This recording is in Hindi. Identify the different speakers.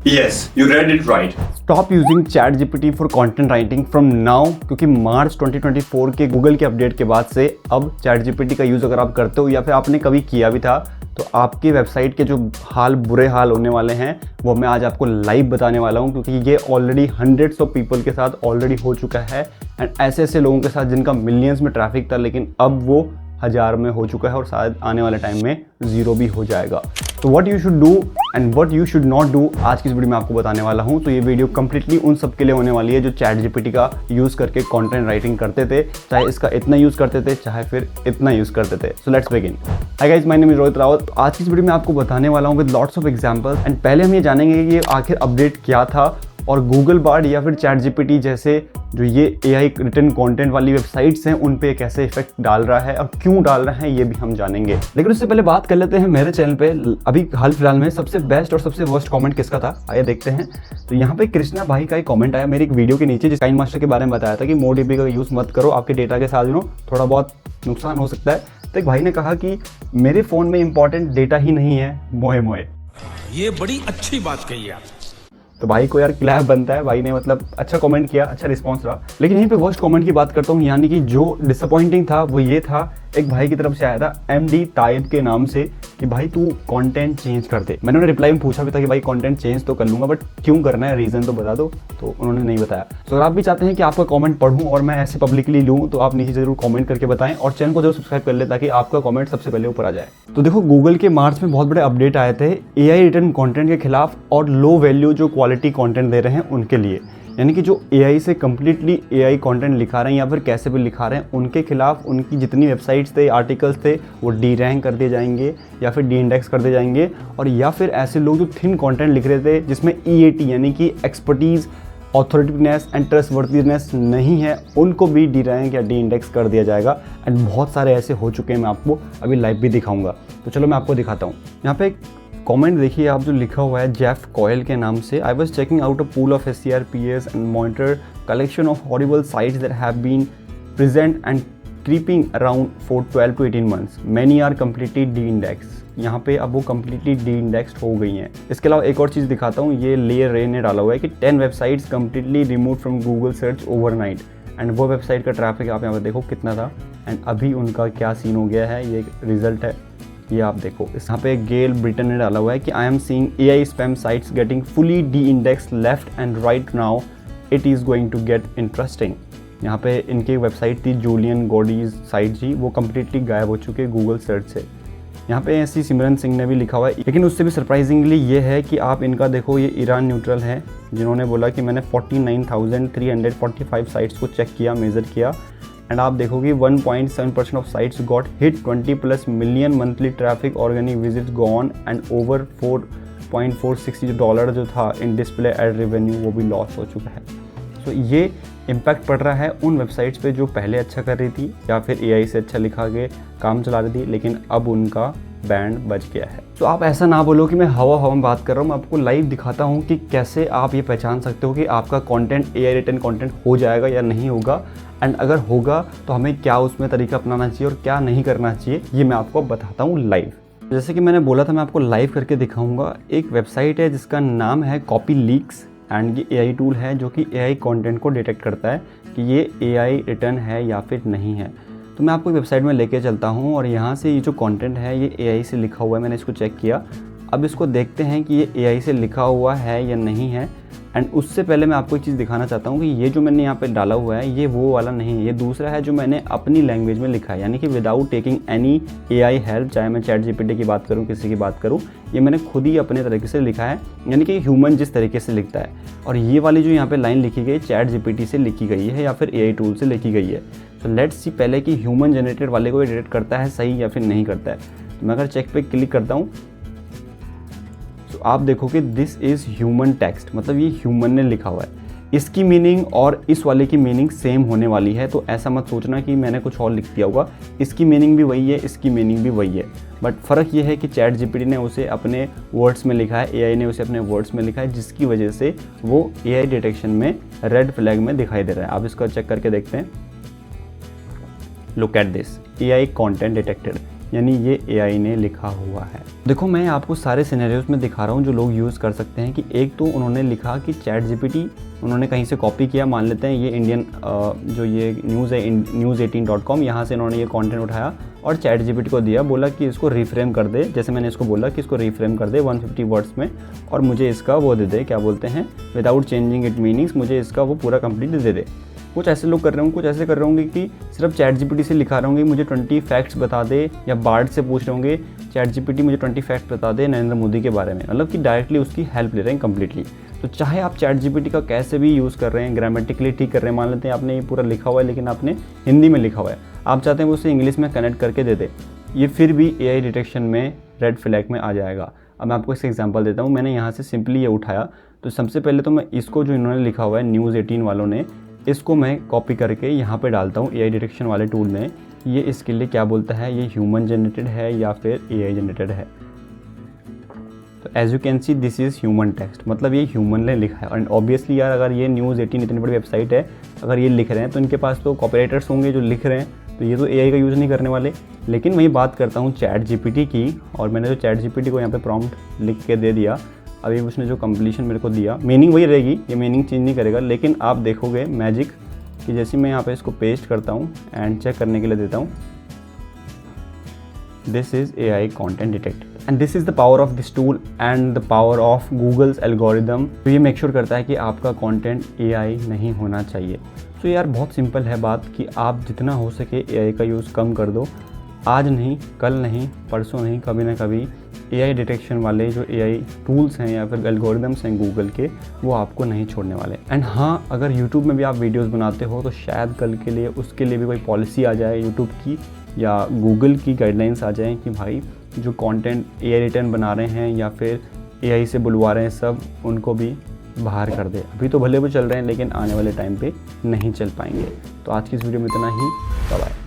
Speaker 1: Yes, you read it right.
Speaker 2: Stop using chat GPT for content writing from now, क्योंकि मार्च 2024 के गूगल के अपडेट के बाद से अब चैट जीपीटी का यूज़ अगर आप करते हो या फिर आपने कभी किया भी था तो आपकी वेबसाइट के जो बुरे हाल होने वाले हैं वो मैं आज आपको लाइव बताने वाला हूं, क्योंकि ये ऑलरेडी हंड्रेड्स ऑफ पीपल के साथ ऑलरेडी हो चुका है एंड ऐसे ऐसे लोगों के साथ जिनका मिलियंस में ट्रैफिक था, लेकिन अब वो 1000 में हो चुका है और शायद आने वाले टाइम में 0 भी हो जाएगा। तो what you should do and what you should not do आज की इस वीडियो में आपको बताने वाला हूं। तो ये वीडियो कंप्लीटली उन सब के लिए होने वाली है जो चैट जीपीटी का यूज़ करके कंटेंट राइटिंग करते थे, चाहे इसका इतना यूज़ करते थे चाहे फिर इतना यूज़ करते थे। So let's begin. Hi guys, my name is Rohit Rawat. आज की इस वीडियो में आपको बताने वाला हूँ with lots of examples and पहले हम ये जानेंगे कि ये आखिर अपडेट क्या था और गूगल बार्ड या फिर चैट जीपीटी जैसे जो ये एआई रिटन कंटेंट वाली वेबसाइट्स हैं उन पे कैसे इफेक्ट डाल रहा है और क्यों डाल रहा है ये भी हम जानेंगे। लेकिन उससे पहले बात कर लेते हैं मेरे चैनल पे अभी हाल फिलहाल में सबसे बेस्ट और सबसे वर्स्ट कमेंट किसका था, आइए देखते हैं। तो यहाँ पे कृष्णा भाई का एक कमेंट आया मेरी एक वीडियो के नीचे, जिस काइनमास्टर के बारे में बताया था कि मोडीबी का यूज़ मत करो, आपके डेटा के साथ थोड़ा बहुत नुकसान हो सकता है। तो एक भाई ने कहा कि मेरे फ़ोन में इंपॉर्टेंट डेटा ही नहीं है, मोए मोए।
Speaker 3: ये बड़ी अच्छी बात कही आप।
Speaker 2: तो भाई को यार क्लैप बनता है, भाई ने मतलब अच्छा कमेंट किया, अच्छा रिस्पांस रहा। लेकिन यहीं पे वर्स्ट कमेंट की बात करता हूँ, यानी कि जो डिसअपॉइंटिंग था वो ये था, एक भाई की तरफ से आया था एमडी ताइब के नाम से कि भाई तू कंटेंट चेंज कर दे। मैंने उन्हें रिप्लाई में पूछा भी था कि भाई कंटेंट चेंज तो कर लूंगा बट क्यों करना है, रीज़न तो बता दो। तो उन्होंने नहीं बताया। तो अगर आप भी चाहते हैं कि आपका कमेंट पढ़ूं और मैं ऐसे पब्लिकली लूँ तो आप नीचे जरूर कमेंट करके बताएं और चैनल को जरूर सब्सक्राइब कर ले ताकि आपका कमेंट सबसे पहले ऊपर आ जाए। तो देखो, गूगल के मार्च में बहुत बड़े अपडेट आए थे एआई रिटन कंटेंट के खिलाफ और लो वैल्यू जो क्वालिटी कंटेंट दे रहे हैं उनके लिए, यानी कि जो एआई से कम्प्लीटली एआई कंटेंट लिखा रहे हैं या फिर कैसे भी लिखा रहे हैं उनके खिलाफ उनकी जितनी वेबसाइट्स थे, आर्टिकल्स थे, वो डी रैंक कर दिए जाएंगे या फिर डी इंडेक्स कर दिए जाएंगे। और या फिर ऐसे लोग जो थिन कंटेंट लिख रहे थे जिसमें ईएटी यानी कि एक्सपर्टीज़, ऑथोरिटिवनेस एंड ट्रस्टवर्दीनेस नहीं है, उनको भी डी रैंक या डी इंडेक्स कर दिया जाएगा। एंड बहुत सारे ऐसे हो चुके हैं, मैं आपको अभी लाइव भी दिखाऊंगा। तो चलो मैं आपको दिखाता हूँ। यहाँ पे कमेंट देखिए आप, जो लिखा हुआ है जेफ कॉयल के नाम से। I was checking out a pool of SCRPS and monitor collection of horrible sites that have been present and creeping around for 12 to 18 months. Many are completely de-indexed. यहाँ पे अब वो completely de-indexed हो गई हैं। इसके अलावा एक और चीज़ दिखाता हूँ, ये लेयर रे ने डाला हुआ है कि 10 websites completely removed from Google search overnight. And वो वेबसाइट का ट्रैफिक आप यहाँ पे देखो कितना था एंड अभी उनका क्या सीन हो गया है, ये रिजल्ट है, ये आप देखो। यहाँ पे गेल ब्रिटन ने डाला हुआ है कि I am seeing AI spam sites getting fully deindex left and right now, it is going to get interesting. यहाँ पे इनकी वेबसाइट थी जूलियन गोडीज साइट जी, वो कम्प्लीटली गायब हो चुके गूगल सर्च से। यहाँ पे ऐसी सिमरन सिंह ने भी लिखा हुआ है, लेकिन उससे भी सरप्राइजिंगली ये है कि आप इनका देखो, ये ईरान न्यूट्रल है जिन्होंने बोला कि मैंने 49,345 साइट्स को चेक किया, मेज़र किया एंड आप देखोगे 1.7% of sites got hit 20+ million monthly traffic, organic visits gone and over $4.460 जो था इन डिस्प्ले एड रेवेन्यू वो भी लॉस हो चुका है। सो ये इम्पैक्ट पड़ रहा है उन वेबसाइट्स पे जो पहले अच्छा कर रही थी या फिर एआई से अच्छा लिखा के काम चला रही थी, लेकिन अब उनका बैंड बज गया है। तो आप ऐसा ना बोलो कि मैं हवा में बात कर रहा हूँ, मैं आपको लाइव दिखाता हूँ कि कैसे आप ये पहचान सकते हो कि आपका कंटेंट एआई रिटन कंटेंट हो जाएगा या नहीं होगा एंड अगर होगा तो हमें क्या उसमें तरीका अपनाना चाहिए और क्या नहीं करना चाहिए, ये मैं आपको बताता हूँ लाइव। जैसे कि मैंने बोला था मैं आपको लाइव करके दिखाऊंगा। एक वेबसाइट है जिसका नाम है कॉपी लीक्स एंड ये एआई टूल है जो कि एआई कंटेंट को डिटेक्ट करता है कि ये एआई रिटर्न है या फिर नहीं है। तो मैं आपको वेबसाइट में लेके चलता हूँ और यहाँ से ये जो कंटेंट है ये एआई से लिखा हुआ है, मैंने इसको चेक किया। अब इसको देखते हैं कि ये एआई से लिखा हुआ है या नहीं है। एंड उससे पहले मैं आपको एक चीज़ दिखाना चाहता हूँ कि ये जो मैंने यहाँ पे डाला हुआ है ये वो वाला नहीं है, ये दूसरा है जो मैंने अपनी लैंग्वेज में लिखा है, यानी कि without taking any AI help, चाहे मैं चैट जीपीटी की बात करूँ, किसी की बात करूँ, ये मैंने खुद ही अपने तरीके से लिखा है, यानी कि ह्यूमन जिस तरीके से लिखता है। और ये वाली जो यहाँ पे लाइन लिखी गई चैट जीपीटी से लिखी गई है या फिर एआई टूल से लिखी गई है। तो लेट्स सी पहले कि ह्यूमन जनरेटेड वाले को ये डिटेक्ट करता है सही या फिर नहीं करता है। तो मैं अगर चेक पे क्लिक करता हूँ तो आप देखोगे दिस इज़ ह्यूमन टेक्स्ट, मतलब ये ह्यूमन ने लिखा हुआ है। इसकी मीनिंग और इस वाले की मीनिंग सेम होने वाली है, तो ऐसा मत सोचना कि मैंने कुछ और लिख दिया होगा। इसकी मीनिंग भी वही है, इसकी मीनिंग भी वही है, बट फ़र्क ये है कि चैट जीपीटी ने उसे अपने वर्ड्स में लिखा है, एआई ने उसे अपने वर्ड्स में लिखा है, जिसकी वजह से वो एआई डिटेक्शन में रेड फ्लैग में दिखाई दे रहा है। आप इसको चेक करके देखते हैं। Look at this, AI content detected. यानी ये AI ने लिखा हुआ है। देखो मैं आपको सारे सिनेरियोज में दिखा रहा हूँ जो लोग यूज़ कर सकते हैं कि एक तो उन्होंने लिखा कि ChatGPT उन्होंने कहीं से कॉपी किया, मान लेते हैं ये इंडियन जो ये न्यूज़ है news18.com, यहाँ से इन्होंने ये कंटेंट उठाया और ChatGPT को दिया, बोला कि इसको रिफ्रेम कर दे, जैसे मैंने इसको बोला कि इसको रिफ्रेम कर दे 150 वर्ड्स में और मुझे इसका वो दे दे, क्या बोलते हैं, विदाउट चेंजिंग इट मीनिंग्स, मुझे इसका वो पूरा कंप्लीट दे दे। कुछ ऐसे लोग कर रहे होंगे, कुछ ऐसे कर रहे होंगे कि सिर्फ ChatGPT से लिखा रहे होंगे मुझे 20 फैक्ट्स बता दे, या बार्ड से पूछ रहे होंगे ChatGPT मुझे 20 फैक्ट बता दे नरेंद्र मोदी के बारे में, मतलब कि डायरेक्टली उसकी हेल्प ले रहे हैं कम्प्लीटली। तो चाहे आप ChatGPT का कैसे भी यूज़ कर रहे हैं, ग्रामेटिकली ठीक कर रहे हैं, मान लेते हैं आपने ये पूरा लिखा हुआ है लेकिन आपने हिंदी में लिखा हुआ है, आप चाहते हैं वो उसे इंग्लिश में कनेक्ट करके दे दे, ये फिर भी AI डिटेक्शन में रेड फ्लैग में आ जाएगा। अब मैं आपको इसका एग्जांपल देता हूँ। मैंने यहाँ से सिंपली ये उठाया, तो सबसे पहले तो मैं इसको जो इन्होंने लिखा हुआ है News18 वालों ने, इसको मैं कॉपी करके यहाँ पे डालता हूँ AI डिटेक्शन वाले टूल में। ये इसके लिए क्या बोलता है, ये ह्यूमन जनरेटेड है या फिर AI जनरेटेड है। तो as you can see this is human text, मतलब ये ह्यूमन ने लिखा है। एंड ऑब्वियसली यार अगर ये News18 इतनी बड़ी वेबसाइट है, अगर ये लिख रहे हैं तो इनके पास तो कॉपीराइटर्स होंगे जो लिख रहे हैं, तो ये तो AI का यूज़ नहीं करने वाले। लेकिन मैं ये बात करता हूँ ChatGPT की, और मैंने जो ChatGPT को यहाँ पे प्रॉम्प्ट लिख के दे दिया, अभी उसने जो कंप्लीशन मेरे को दिया, मीनिंग वही रहेगी, ये मीनिंग चेंज नहीं करेगा, लेकिन आप देखोगे मैजिक कि जैसे मैं यहाँ पे इसको पेस्ट करता हूँ एंड चेक करने के लिए देता हूँ, this is AI content detected and this is the power of this tool and the power of Google's algorithm. तो ये मेक श्योर करता है कि आपका कंटेंट AI नहीं होना चाहिए। तो यार बहुत सिंपल है बात कि आप जितना हो सके AI का यूज़ कम कर दो। आज नहीं, कल नहीं, परसों नहीं, कभी ना कभी AI डिटेक्शन वाले जो AI टूल्स हैं या फिर एल्गोरिदम्स हैं गूगल के, वो आपको नहीं छोड़ने वाले। एंड हाँ, अगर YouTube में भी आप वीडियोस बनाते हो तो शायद कल के लिए उसके लिए भी कोई पॉलिसी आ जाए YouTube की या गूगल की गाइडलाइंस आ जाए कि भाई जो कंटेंट AI रिटर्न बना रहे हैं या फिर AI से बुलवा रहे हैं सब, उनको भी बाहर कर दे। अभी तो भले वो चल रहे हैं लेकिन आने वाले टाइम पे नहीं चल पाएंगे। तो आज की इस वीडियो में इतना ही, बाय।